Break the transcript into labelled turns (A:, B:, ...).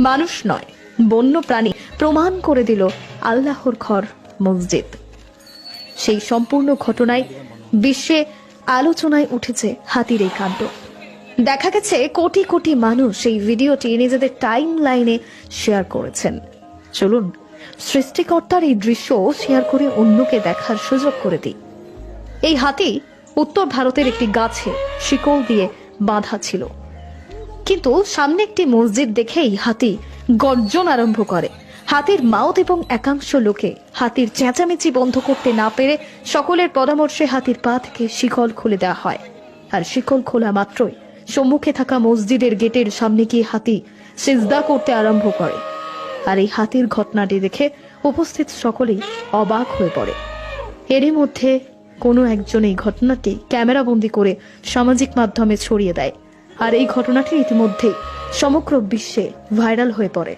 A: মানুষ নয় বন্য প্রাণী প্রমাণ করে দিল আল্লাহর ঘর মসজিদ। সেই সম্পূর্ণ ঘটনায় বিশ্বে আলোচনায় উঠেছে হাতির এই কাণ্ড। দেখা গেছে কোটি কোটি মানুষ এই ভিডিওটি নিজেদের টাইম লাইনে শেয়ার করেছেন। চলুন সৃষ্টিকর্তার এই দৃশ্য শেয়ার করে অন্যকে দেখার সুযোগ করে দিই। এই হাতি উত্তর ভারতের একটি গাছে শিকল দিয়ে বাঁধা ছিল, কিন্তু সামনে একটি মসজিদ দেখেই হাতি গর্জন আরম্ভ করে। হাতির মাউত এবং একাংশ লোকে হাতির চেঁচামেচি বন্ধ করতে না পেরে সকলের পরামর্শে হাতির পা থেকে শিকল খুলে দেওয়া হয়। আর শিকল খোলা মাত্রই সম্মুখে থাকা মসজিদের গেটের সামনে গিয়ে হাতি সিজদা করতে আরম্ভ করে। আর এই হাতির ঘটনাটি দেখে উপস্থিত সকলেই অবাক হয়ে পড়ে। এরই মধ্যে কোনো একজন এই ঘটনাটি ক্যামেরাবন্দি করে সামাজিক মাধ্যমে ছড়িয়ে দেয়। আর এই ঘটনাটি ইতিমধ্যে সমগ্র বিশ্বে ভাইরাল হয়ে পড়ে।